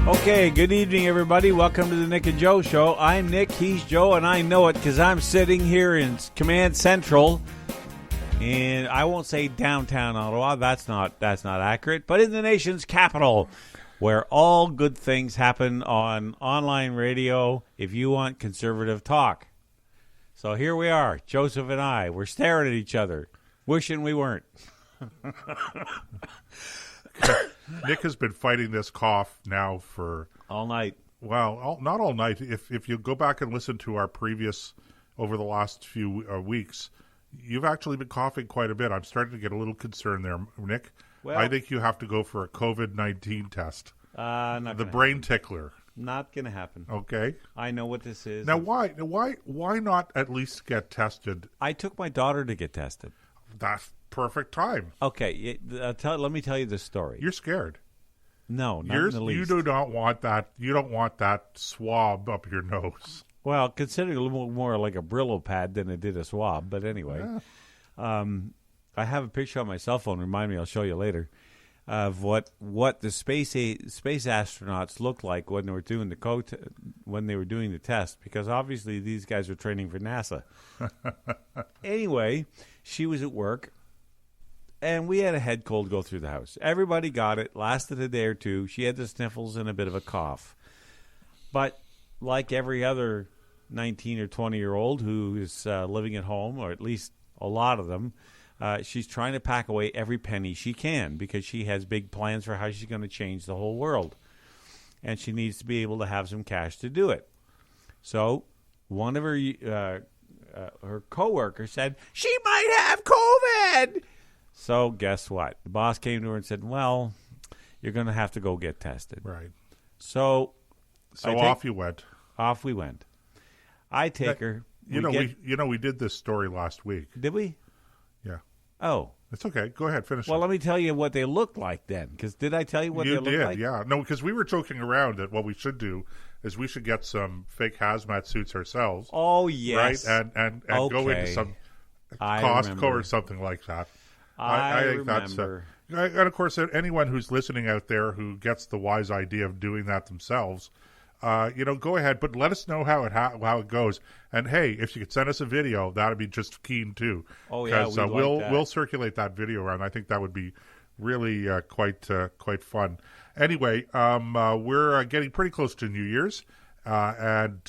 Okay, good evening, everybody. Welcome to the Nick and Joe Show. I'm Nick, he's Joe, and I know it because I'm sitting here in Command Central, and I won't say downtown Ottawa. That's not accurate, but in the nation's capital, where all good things happen on online radio. If you want conservative talk, so here we are, Joseph and I. We're staring at each other, wishing we weren't. Nick has been fighting this cough now for... all night. Well, not all night. If you go back and listen to our previous, over the last few weeks, you've actually been coughing quite a bit. I'm starting to get a little concerned there, Nick. Well, I think you have to go for a COVID-19 test. Not the brain tickler. Not going to happen. Okay. I know what this is. Now, why not at least get tested? I took my daughter to get tested. That's perfect time. Okay, let me tell you the story. You're scared. No, not in the least. You do not want that. You don't want that swab up your nose. Well, considering a little more like a Brillo pad than it did a swab. But anyway, I have a picture on my cell phone. Remind me, I'll show you later. Of what the space astronauts looked like when they were doing the test, because obviously these guys were training for NASA. Anyway, she was at work, and we had a head cold go through the house. Everybody got it. Lasted a day or two. She had the sniffles and a bit of a cough. But like every other 19 or 20-year-old who is living at home, or at least a lot of them, she's trying to pack away every penny she can because she has big plans for how she's going to change the whole world. And she needs to be able to have some cash to do it. So one of her coworkers said, she might have COVID. So guess what? The boss came to her and said, well, you're going to have to go get tested. Right. So off you went. Off we went. I take her. We did this story last week. Did we? Yeah. Oh. It's okay. Go ahead. Finish Well, let me tell you what they looked like then. Because did I tell you what they looked like? Yeah. No, because we were joking around that what we should do is we should get some fake hazmat suits ourselves. Oh, yes. Right? And okay. Go into some Costco or something like that. I think remember. And, of course, anyone who's listening out there who gets the wise idea of doing that themselves, go ahead, but let us know how it goes. And hey, if you could send us a video, that'd be just keen too. Oh yeah, because we'll circulate that video around. I think that would be really quite fun. Anyway, we're getting pretty close to New Year's, and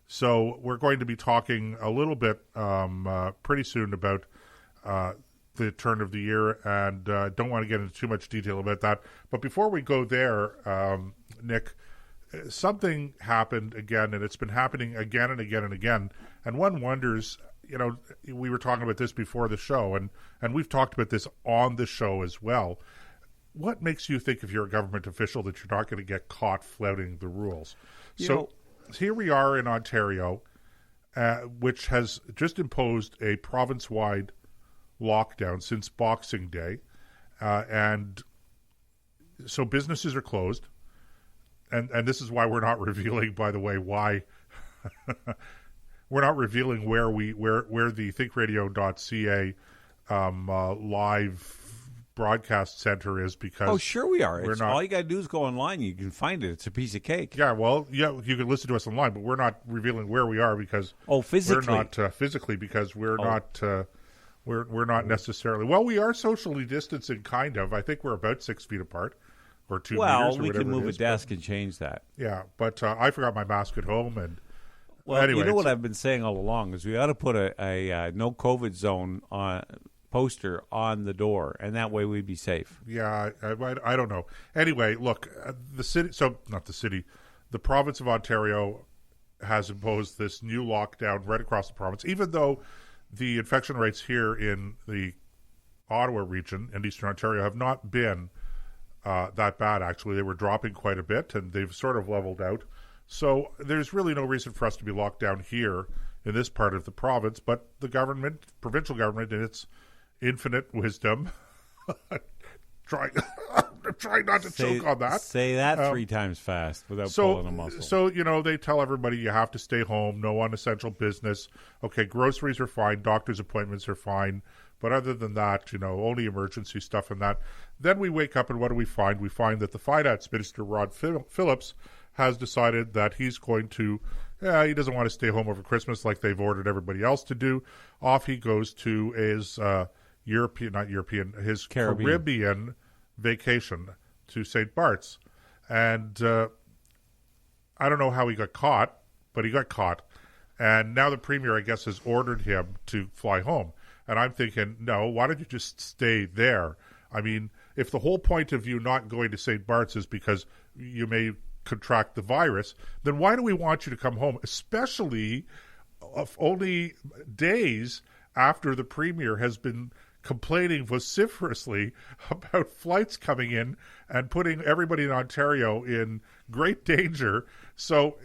so we're going to be talking a little bit pretty soon about the turn of the year, and don't want to get into too much detail about that. But before we go there, Nick, something happened again, and it's been happening again and again and again. And one wonders, we were talking about this before the show, and we've talked about this on the show as well. What makes you think, if you're a government official, that you're not going to get caught flouting the rules? Here we are in Ontario, which has just imposed a province-wide lockdown since Boxing Day. And so businesses are closed. And this is why we're not revealing, by the way, why we're not revealing where the ThinkRadio.ca live broadcast center is, because oh, sure we are. All you got to do is go online. You can find it. It's a piece of cake. Yeah, well, yeah, you can listen to us online, but we're not revealing where we are because physically, we're not physically because we're not we're not necessarily. Well, we are socially distancing, kind of. I think we're about 6 feet apart. Or 2 meters, or whatever. Well, we can move a desk and change that. Yeah, but I forgot my mask at home, and anyway, you know what I've been saying all along is we ought to put a no COVID zone poster on the door, and that way we'd be safe. Yeah, I don't know. Anyway, look, the province of Ontario has imposed this new lockdown right across the province, even though the infection rates here in the Ottawa region and Eastern Ontario have not been that bad. Actually, they were dropping quite a bit, and they've sort of leveled out. So there's really no reason for us to be locked down here in this part of the province, but the provincial government, in its infinite wisdom, trying not to choke on that. Say that 3 times fast without pulling a muscle. So, they tell everybody you have to stay home, no unessential business. Okay, groceries are fine, doctor's appointments are fine, But other than that, only emergency stuff and that. Then we wake up and what do we find? We find that the finance minister, Rod Phillips, has decided that he's going to, he doesn't want to stay home over Christmas like they've ordered everybody else to do. Off he goes to his his Caribbean vacation to St. Bart's. And I don't know how he got caught, but he got caught. And now the premier, I guess, has ordered him to fly home. And I'm thinking, no, why don't you just stay there? I mean, if the whole point of you not going to St. Bart's is because you may contract the virus, then why do we want you to come home, especially only days after the premier has been complaining vociferously about flights coming in and putting everybody in Ontario in great danger. So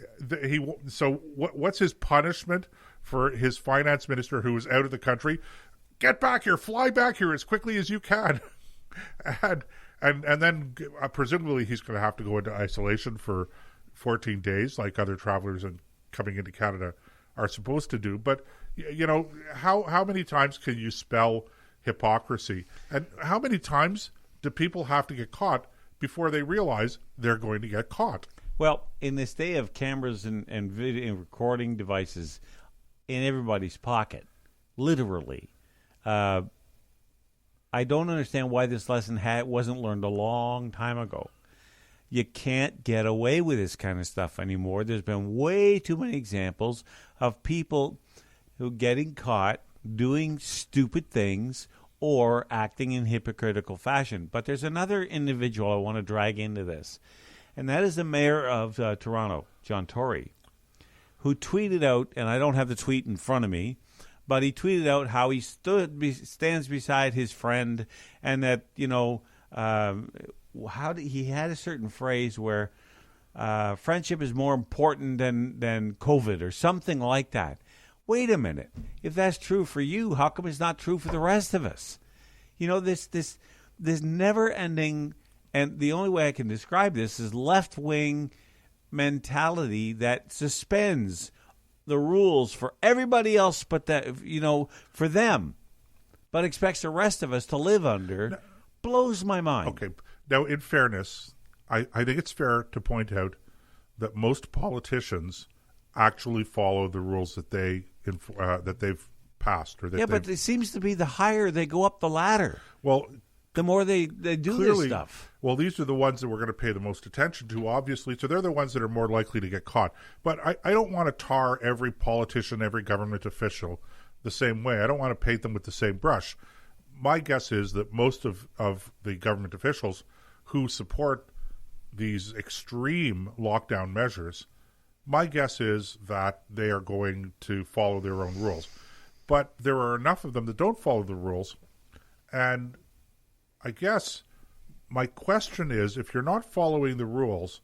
what's his punishment for his finance minister who is out of the country? Get back here, fly back here as quickly as you can. and then presumably he's going to have to go into isolation for 14 days like other travelers and coming into Canada are supposed to do. But, how many times can you spell hypocrisy? And how many times do people have to get caught before they realize they're going to get caught? Well, in this day of cameras and video and recording devices in everybody's pocket, literally, I don't understand why this lesson wasn't learned a long time ago. You can't get away with this kind of stuff anymore. There's been way too many examples of people who getting caught doing stupid things or acting in hypocritical fashion. But there's another individual I want to drag into this, and that is the mayor of Toronto, John Tory, who tweeted out, and I don't have the tweet in front of me, but he tweeted out how he stands beside his friend, and that, he had a certain phrase where friendship is more important than COVID or something like that. Wait a minute. If that's true for you, how come it's not true for the rest of us? This never-ending, and the only way I can describe this is left-wing mentality that suspends the rules for everybody else but for them, but expects the rest of us to live under, blows my mind. Okay. Now, in fairness, I think it's fair to point out that most politicians actually follow the rules that they've passed. But it seems to be the higher they go up the ladder, well, the more they do clearly, this stuff. Well, these are the ones that we're going to pay the most attention to, obviously, so they're the ones that are more likely to get caught. But I don't want to tar every politician, every government official the same way. I don't want to paint them with the same brush. My guess is that most of the government officials who support these extreme lockdown measures, my guess is that they are going to follow their own rules. But there are enough of them that don't follow the rules. And I guess my question is, if you're not following the rules,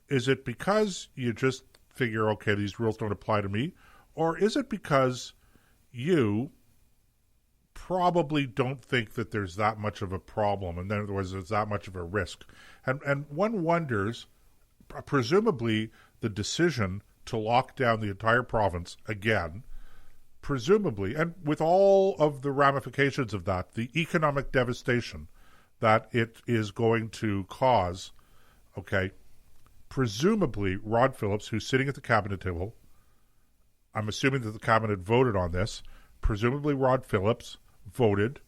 is it because you just figure, okay, these rules don't apply to me? Or is it because you probably don't think that there's that much of a problem, and in other words, there's that much of a risk? And one wonders, presumably the decision to lock down the entire province again, presumably, and with all of the ramifications of that, the economic devastation that it is going to cause, okay, presumably Rod Phillips, who's sitting at the cabinet table, I'm assuming that the cabinet voted on this, presumably Rod Phillips voted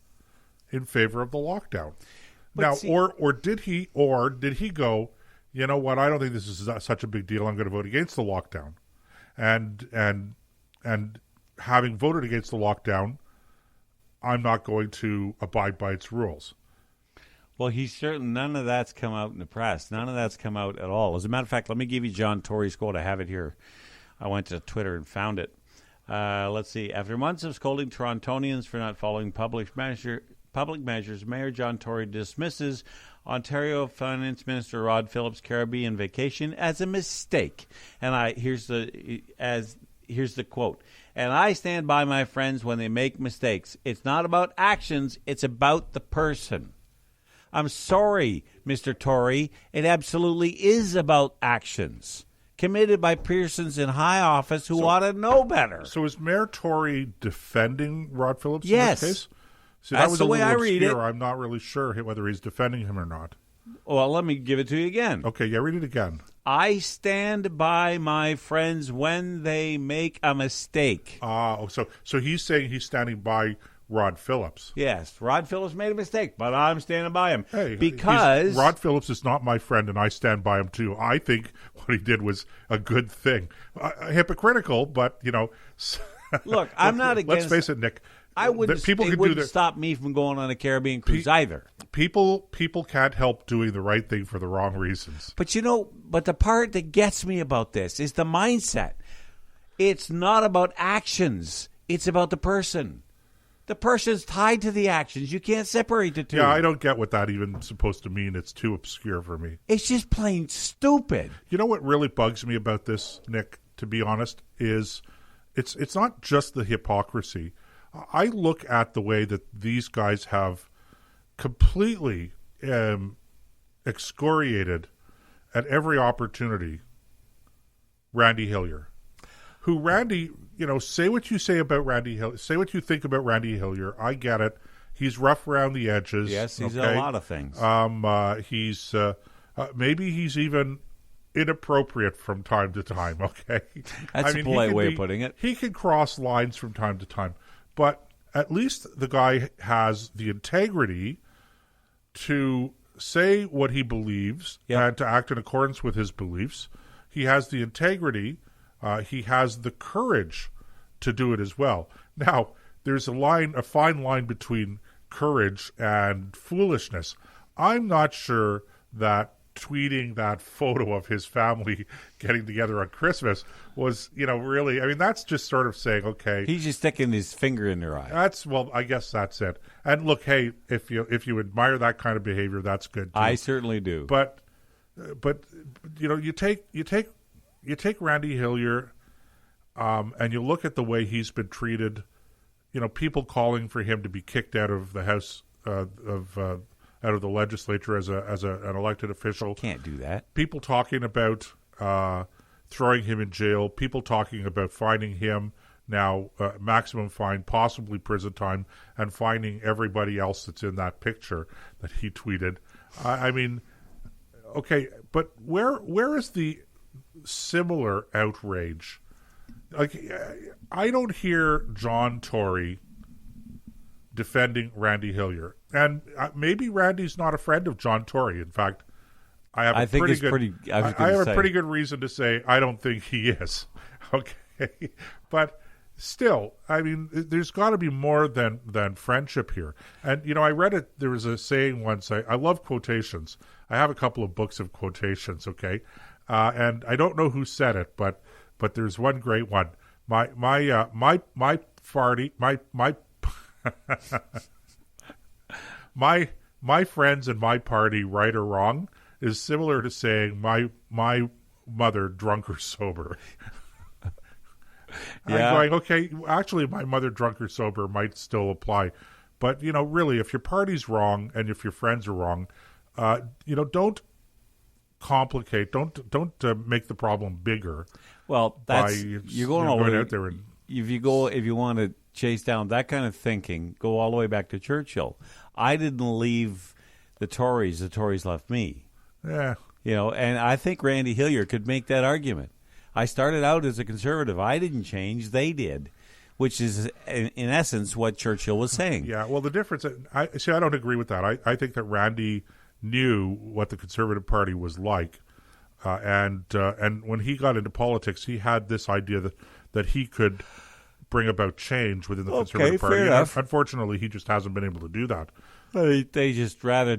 in favor of the lockdown. But now, see, or did he go, you know what, I don't think this is such a big deal, I'm going to vote against the lockdown. And having voted against the lockdown, I'm not going to abide by its rules. Well, none of that's come out in the press. None of that's come out at all. As a matter of fact, let me give you John Tory's quote. I have it here. I went to Twitter and found it. Let's see. After months of scolding Torontonians for not following public measures, Mayor John Tory dismisses Ontario Finance Minister Rod Phillips' Caribbean vacation as a mistake. And here's the quote. And I stand by my friends when they make mistakes. It's not about actions. It's about the person. I'm sorry, Mr. Tory. It absolutely is about actions committed by persons in high office who ought to know better. So is Mayor Tory defending Rod Phillips yes. in this case? See, That's that was the a way little I read obscure. it. I'm not really sure whether he's defending him or not. Well, let me give it to you again. Okay, yeah, read it again. I stand by my friends when they make a mistake. So he's saying he's standing by Rod Phillips. Yes, Rod Phillips made a mistake, but I'm standing by him. Hey, because Rod Phillips is not my friend, and I stand by him too. I think what he did was a good thing. Hypocritical, but, look, I'm not against. Let's face it, Nick. I wouldn't. People it can wouldn't do stop me from going on a Caribbean cruise either. People can't help doing the right thing for the wrong reasons. But but the part that gets me about this is the mindset. It's not about actions. It's about the person. The person's tied to the actions. You can't separate the two. Yeah, I don't get what that even supposed to mean. It's too obscure for me. It's just plain stupid. You know what really bugs me about this, Nick, to be honest, is it's not just the hypocrisy. I look at the way that these guys have completely excoriated at every opportunity Randy Hillier. Who Randy, say what you say about Randy Hillier. Say what you think about Randy Hillier. I get it. He's rough around the edges. Yes, he's okay? a lot of things. He's maybe he's even inappropriate from time to time, okay? That's a polite way of putting it. He can cross lines from time to time. But at least the guy has the integrity to say what he believes and to act in accordance with his beliefs. He has the integrity. He has the courage to do it as well. Now, there's a fine line between courage and foolishness. I'm not sure that tweeting that photo of his family getting together on Christmas was, really, that's just sort of saying, okay. He's just sticking his finger in their eye. I guess that's it. And look, hey, if you admire that kind of behavior, that's good too. I certainly do. But you take Randy Hillier, and you look at the way he's been treated, people calling for him to be kicked out of the House out of the legislature as an elected official. Can't do that. People talking about throwing him in jail. People talking about fining him now maximum fine, possibly prison time, and fining everybody else that's in that picture that he tweeted. Okay, but where is the similar outrage? Like, I don't hear John Tory defending Randy Hillier, and maybe Randy's not a friend of John Tory. In fact, I have a pretty good reason to say I don't think he is. Okay, but still, there's got to be more than friendship here. And I read it. There was a saying once. I love quotations. I have a couple of books of quotations. Okay, and I don't know who said it, but there's one great one. My party, my friends and my party, right or wrong, is similar to saying my mother, drunk or sober. Yeah. I'm going, okay, actually my mother, drunk or sober, might still apply. But, really, if your party's wrong and if your friends are wrong, don't complicate, don't make the problem bigger. Well, you're going all the way out there. If you want to chase down that kind of thinking, go all the way back to Churchill. I didn't leave the Tories left me. Yeah. And I think Randy Hillier could make that argument. I started out as a conservative. I didn't change. They did, which is, in essence, what Churchill was saying. Yeah, well, the difference, I don't agree with that. I think that Randy knew what the Conservative Party was like. And when he got into politics, he had this idea that he could bring about change within the Conservative Party. Fair enough. Unfortunately, he just hasn't been able to do that. They just rather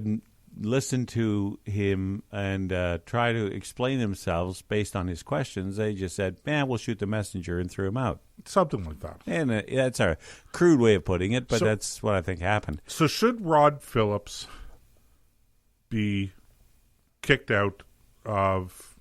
listen to him and try to explain themselves based on his questions. They just said, man, we'll shoot the messenger, and threw him out. Something like that. And that's a crude way of putting it, but that's what I think happened. So should Rod Phillips be kicked out of